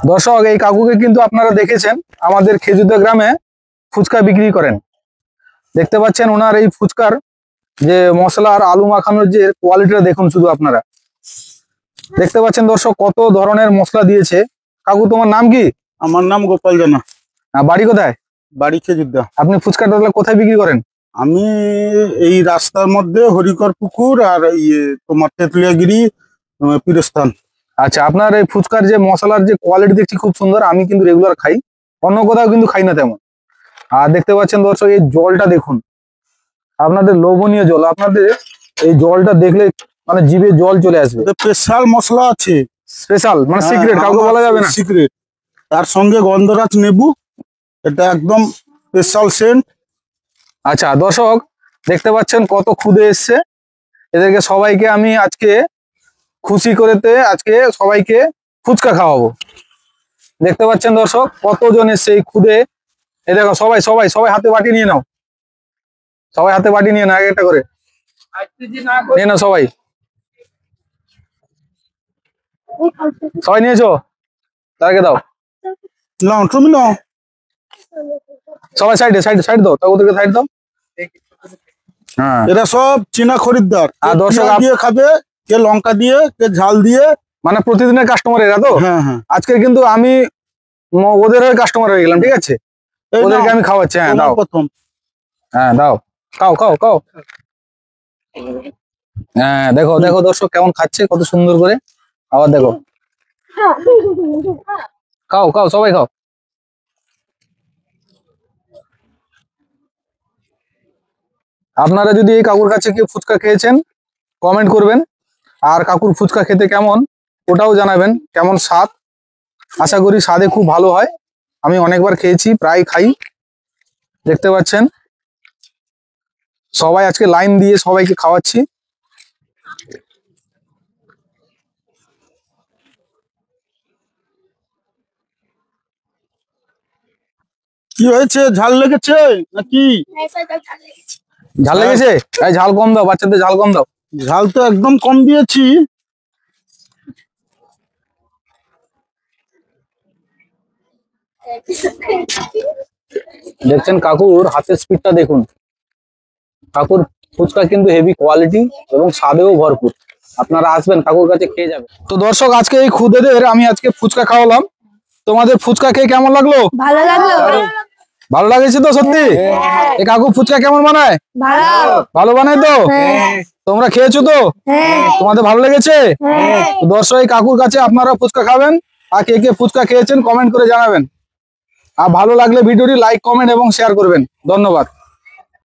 দর্শক, এই কাকুকে কিন্তু আপনারা দেখেছেন আমাদের খেজুরদা গ্রামে ফুচকা বিক্রি করেন। দেখতে পাচ্ছেন ওনার এই ফুচকার যে মশলা আর আলু মাখানোর যে কোয়ালিটিটা দেখুন শুধু আপনারা। দেখতে পাচ্ছেন দর্শক কত ধরনের মশলা দিয়েছে। কাকু, তোমার নাম কি? আমার নাম গোপাল জানা। বাড়ি কোথায়? বাড়ি খেজুরদা। আপনি ফুচকাটা কোথায় বিক্রি করেন? আমি এই রাস্তার মধ্যে হরিকর পুকুর আর তোমার তেঁতুলিয়াগিরি পীরস্থান। আচ্ছা, আপনার এই ফুচকার যে মশলার যে কোয়ালিটি দেখছি খুব সুন্দর। আমি কিন্তু রেগুলার খাই, অন্য কোথাও কিন্তু খাই না তেমন। আর দেখতে পাচ্ছেন দর্শক এই জলটা দেখুন, আপনাদের লোভনীয় জল। আপনাদের এই জলটা দেখলে মানে জিভে জল চলে আসবে। স্পেশাল মশলা আছে, স্পেশাল মানে সিক্রেট, কাউকে বলা যাবে না। সিক্রেট। তার সঙ্গে গন্ধরাজ লেবু, এটা একদম স্পেশাল সেন্ট। আচ্ছা দর্শক, দেখতে পাচ্ছেন কত খুদে এসছে। এদেরকে সবাইকে আমি আজকে খুশি করেতে আজকে সবাইকে ফুচকা খাওয়াবো। দেখতে পাচ্ছেন দর্শক কতজন এসছে এই খুদে। এই দেখো সবাই সবাই সবাই হাতে বাটি নিয়ে নাও, সবাই হাতে বাটি নিয়ে নাও, এক একটা করে নিয়ে নাও সবাই। সবাই নিয়েছো? তাকে দাও, নাও তুমি নাও। সবাই সাইডে সাইড সাইড দাও, ওদেরকে সাইড দাও। হ্যাঁ, এরা সব চীনা খরিদ্দার। আর দর্শক দিয়ে খাবে, কে লঙ্কা দিয়ে, কে ঝাল দিয়ে, মানে প্রতিদিনের কাস্টমার এরা তো। হ্যাঁ হ্যাঁ। আজকে কিন্তু আমি ওদের কাস্টমার হয়ে গেলাম, ঠিক আছে? ওদেরকে আমি খাওয়াচ্ছি। হ্যাঁ দাও, প্রথম। হ্যাঁ দাও, খাও খাও খাও। হ্যাঁ দেখো দেখো দর্শক কেমন খাচ্ছে, কত সুন্দর করে। আবার দেখো, খাও খাও সবাই খাও। আপনারা যদি এই কাকুর কাছে কেউ ফুচকা খেয়েছেন কমেন্ট করবেন, আর কাকুর ফুচকা খেতে কেমন ওটাও জানাবেন, কেমন স্বাদ। আশা করি স্বাদে খুব ভালো হয়। আমি অনেকবার খেয়েছি, প্রায় খাই। দেখতে পাচ্ছেন সবাই আজকে লাইন দিয়ে সবাইকে খাওয়াচ্ছি। কি হয়েছে, ঝাল লেগেছে নাকি? ঝাল লেগেছে? এই ঝাল কম দাও, বাচ্চাদের ঝাল কম দাও। ঝাল তো একদম কম দিয়েছি। দেখছেন কাকুর হাতের স্পিডটা দেখুন। কাকুর ফুচকা কিন্তু হেভি কোয়ালিটি এবং স্বাদেও ভরপুর। আপনারা আসবেন, কাকুর কাছে খেয়ে যাবেন। তো দর্শক, আজকে এই খুদেদের আমি আজকে ফুচকা খাওয়ালাম। তোমাদের ফুচকা খেয়ে কেমন লাগলো? ভালো লাগলো। ভালো লাগেছে তো সত্যি? এই কাকু ফুচকা কেমন বানায়? ভালো বানায় তো? তোমরা খেয়েছো তো? তোমাদের ভালো লেগেছে? দর্শক, এই কাকুর কাছে আপনারা ফুচকা খাবেন, আর কে কে ফুচকা খেয়েছেন কমেন্ট করে জানাবেন। আর ভালো লাগলে ভিডিওটি লাইক, কমেন্ট এবং শেয়ার করবেন। ধন্যবাদ।